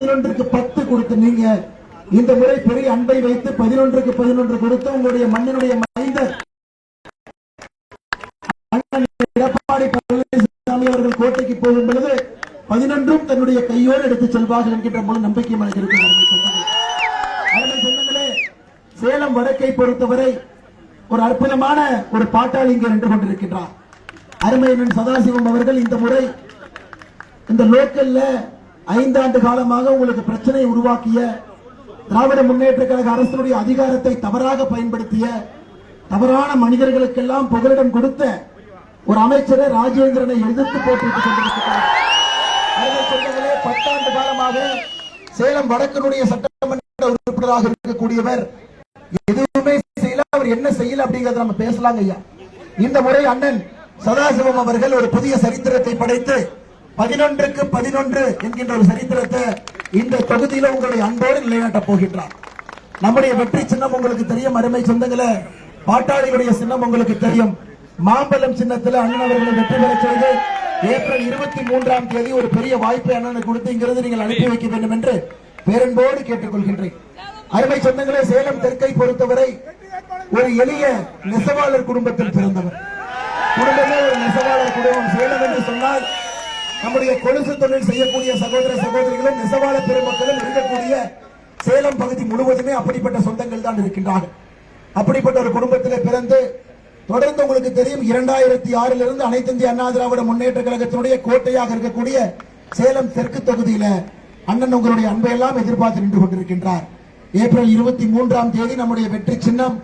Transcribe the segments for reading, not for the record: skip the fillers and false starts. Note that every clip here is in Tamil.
11க்கு 10 கொடுத்து நீங்க இந்த முறை பெரிய அன்பை வைத்து 11க்கு 11 கொடுத்து உங்களுடைய மண்ணினுடைய மைந்தர் எடப்பாடி பழனிசாமி அவர்கள் கோட்டைக்கு போகும் பொழுது 11ம் தன்னுடைய கையோடு எடுத்து செல்வார்கள் என்கின்ற முழு நம்பிக்கை எனக்கு இருக்கிறது. சேலம் வடக்கை பொறுத்தவரை ஒரு அற்புதமான ஒரு பாட்டாளி இங்கே நின்று கொண்டிருக்கின்றார். அருமையன் சதாசிவம் அவர்கள் இந்த முறை இந்த லோக்கல்ல 5 ஆண்டு காலமாக உங்களுக்கு பிரச்சனை உருவாக்கிய திராவிட முன்னேற்ற கழக அரசுடைய அதிகாரத்தை தவறாக பயன்படுத்திய தவறான மனிதர்களுக்கெல்லாம் புகலிடம் கொடுத்த ஒரு அமைச்சரை ராஜேந்திரனை எதிர்த்து போட்டிட்டுக் கொண்டிருக்கிறார். 10 ஆண்டு காலமாக சேலம் வடக்கினுடைய சட்டமன்ற உறுப்பினராக இருக்கக்கூடியவர் எதுவுமே செய்யல. அவர் என்ன செய்யல அப்படிங்கறத நம்ம பேசலாங்க ஐயா. இந்த முறை அண்ணன் சதாசிவம் அவர்கள் ஒரு புதிய சரித்திரத்தை படைத்து 11க்கு 11 என்கின்ற ஒரு சரித்திரத்தை இந்த தொகுதியில உங்களுடைய அன்போடு நிலைநாட்ட போகின்றார். நம்முடைய வெற்றி சின்னம் உங்களுக்கு தெரியும். அருமை சொந்தங்களே, பாட்டாளிகளுடைய சின்னம் உங்களுக்கு தெரியும். மாம்பழம் சின்னத்தில் அண்ணன் அவர்களை வெற்றி பெற செய்து ஏப்ரல் 23ஆம் தேதி ஒரு பெரிய வாய்ப்பை அண்ணனுக்கு கொடுத்து இங்கிருந்து நீங்கள் அனுப்பி வைக்க வேண்டும் என்று பேரன்போடு கேட்டுக்கொள்கின்றேன். அருமை சொந்தங்களே, சேலம் தெற்கை பொறுத்தவரை ஒரு எளிய நெசவாளர் குடும்பத்தில் பிறந்தவர். குடும்பமே ஒரு நெசவாளர் குடும்பம். சேலம் என்று சொன்னால் நம்முடைய கொலுசு தொழில் செய்யக்கூடிய சகோதர சகோதரிகளும் நெசவாளர் பெருமக்களும் இருக்கக்கூடிய சேலம் பகுதி முழுவதுமே அப்படிப்பட்ட சொந்தங்கள் தான் இருக்கின்றார்கள். அப்படிப்பட்ட ஒரு குடும்பத்தில் பிறந்து தொடர்ந்து உங்களுக்கு தெரியும் 2006 இருந்து அனைத்து இந்திய அண்ணா திராவிட முன்னேற்ற கழகத்தினுடைய கோட்டையாக இருக்கக்கூடிய சேலம் தெற்கு தொகுதியில அண்ணன் உங்களுடைய அன்பையெல்லாம் எதிர்பார்த்து நின்று கொண்டிருக்கின்றார். ஏப்ரல் 23ஆம் தேதி நம்முடைய வெற்றி சின்னம்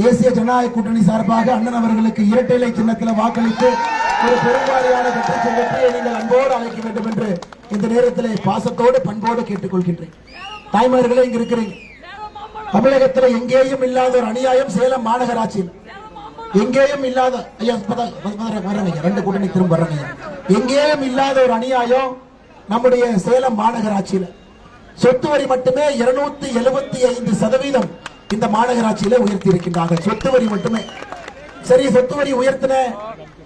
தேசிய ஜனநாயக கூட்டணி சார்பாக அண்ணன் அவர்களுக்கு இரட்டை இலை சின்னத்தில் வாக்களித்து ஒரு பெரும்பாலான வெற்றியை நீங்கள் அன்போடு அழைக்க வேண்டும் என்று இந்த நேரத்தில் பாசத்தோடு பண்போடு கேட்டுக்கொள்கின்றேன். தாய்மார்களே, இங்க இருக்கிறீங்க. தமிழகத்தில் எங்கேயும் இல்லாத ஒரு அநியாயம் சேலம் மாநகராட்சியில் எங்கேயும் இல்லாத ரெண்டு கூட்டணி திரும்ப வர்றாங்க. எங்கேயும் இல்லாத ஒரு அநியாயம் நம்முடைய சேலம் மாநகராட்சியில சொத்து வரி மட்டுமே 275% இந்த மாநகராட்சியில உயர்த்தி இருக்கின்றார்கள். சொத்து வரி மட்டுமே. சரி, சொத்து வரி உயர்த்தின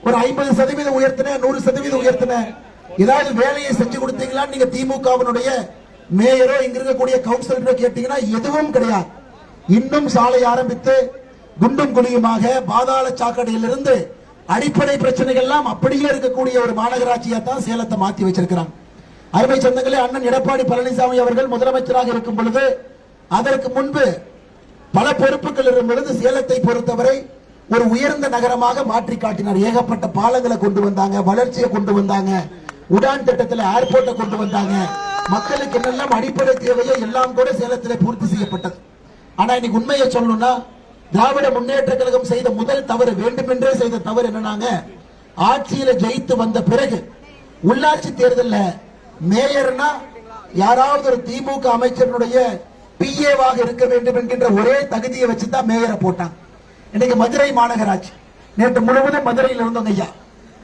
ஒரு 50% உயர்த்தின 100% உயர்த்தின ஏதாவது வேலையை செஞ்சு கொடுத்தீங்களா நீங்க திமுகவினுடைய மேயரோ இங்க இருக்கக்கூடிய கவுன்சிலரோ கேட்டீங்கன்னா எதுவும் கிடையாது. இன்னும் சாலை ஆரம்பித்து குண்டும் குழியுமாக பாதாள சாக்கடையிலிருந்து அடிப்படை பிரச்சனைகள் எல்லாம் அப்படியே இருக்கக்கூடிய ஒரு மாநகராட்சியா தான் சேலத்தை மாத்தி வச்சிருக்கிறாங்க. அருமை சொந்தங்களே, அண்ணன் எடப்பாடி பழனிசாமி அவர்கள் முதலமைச்சராக இருக்கும் பொழுது அதற்கு முன்பு பல பொறுப்புகள் இருக்கும் பொழுது சேலத்தை பொறுத்தவரை ஒரு உயர்ந்த நகரமாக மாற்றி காட்டினார். ஏகப்பட்ட பாலங்களை கொண்டு வந்தாங்க, வளர்ச்சியை கொண்டு வந்தாங்க, உடான் திட்டத்தில் ஏர்போர்ட்டை கொண்டு வந்தாங்க. மக்களுக்கு என்னெல்லாம் அடிப்படை தேவையோ எல்லாம் கூட சேலத்தில் பூர்த்தி செய்யப்பட்டது. ஆனா இன்னைக்கு உண்மையை சொல்லணும்னா திராவிட முன்னேற்ற கழகம் செய்த முதல் தவறு, வேண்டுமென்றே செய்த தவறு என்னன்னாங்க, ஆட்சியில ஜெயித்து வந்த பிறகு உள்ளாட்சி தேர்தலில் மேயர்னா யாராவது ஒரு திமுக அமைச்சருடைய பிஏவாக இருக்க வேண்டும் என்கின்ற ஒரே தகுதியை வச்சுதான் மேயரை போட்டாங்க. இன்னைக்கு மதுரை மாநகராட்சி, நேற்று முழுவதும் மதுரையில் இருந்தோங்க ஐயா.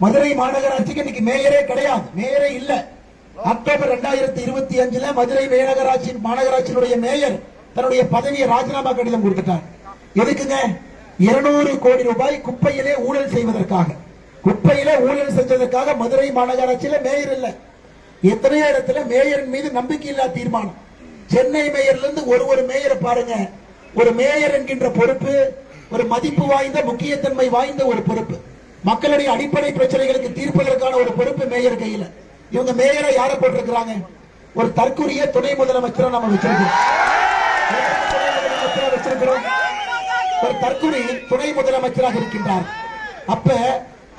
மதுரை மாநகராட்சிக்கு இன்னைக்கு மேயரே கிடையாது, மேயரே இல்ல. அக்டோபர் 2025 மதுரை மாநகராட்சியினுடைய மேயர் தன்னுடைய பதவியை ராஜினாமா கடிதம் கொடுத்துட்டார். எதுக்குங்க? 200 கோடி ரூபாய் குப்பையிலே ஊழல் செய்வதற்காக. குப்பையிலே ஊழல் செஞ்சதற்காக மதுரை மாநகராட்சியில மேயர் இல்ல. எத்தனையோ இடத்துல மேயரின் மீது நம்பிக்கை இல்லா தீர்மானம். சென்னை மேயர்ல இருந்து ஒரு மேயரை பாருங்க. ஒரு மேயர் என்கின்ற பொறுப்பு ஒரு மதிப்பு வாய்ந்த முக்கியத்தன்மை வாய்ந்த ஒரு பொறுப்பு. மக்களுடைய அடிப்படை பிரச்சனைகளுக்கு தீர்ப்பதற்கான ஒரு பொறுப்பு மேயர் கையில. இவங்க மேயரை யாரை போட்டிருக்கிறாங்க? ஒரு தற்கொலைய துணை முதலமைச்சரை நம்ம வச்சிருக்கோம். ஒரு தற்கொலை துணை முதலமைச்சராக இருக்கின்றார். அப்ப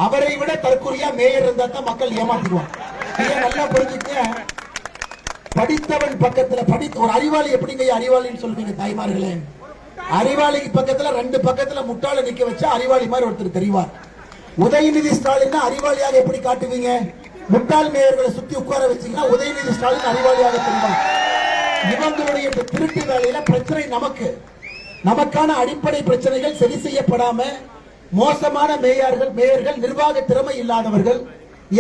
அவரை விட தற்கொலையா மேயர் இருந்தா தான் மக்கள் ஏமாத்திடுவாங்க. நல்லா புரிஞ்சுக்க. படித்தவன் பக்கத்துல ஒரு அறிவாளி எப்படிங்க அறிவாளின்னு சொல்லுவீங்க தாய்மார்களே? அறிவாளிக்கு பக்கத்துல 2 பக்கத்துல முட்டாள நிக்க வச்சா அறிவாளி மாதிரி ஒருத்தர் தெரிவார். உதயநிதி ஸ்டாலின் அறிவாளியாக எப்படி காட்டுவீங்க? முட்டாள் மேயர்களை சுத்தி உட்கார வச்சீங்கன்னா உதயநிதி ஸ்டாலின் அறிவாளியாக தெரிவார். இவங்களுடைய திருட்டு வேலையில பிரச்சனை நமக்கான அடிப்படை பிரச்சனைகள் சரி செய்யப்படாம மோசமான மேயர்கள் நிர்வாக திறமை இல்லாதவர்கள்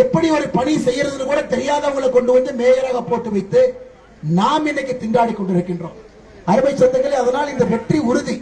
எப்படி ஒரு பணி செய்யறதுன்னு கூட தெரியாதவங்களை கொண்டு வந்து மேயராக போட்டு வைத்து நாம் இன்னைக்கு திண்டாடி கொண்டிருக்கின்றோம். அருமை சொந்தங்களே, அதனால் இந்த வெற்றி உறுதி.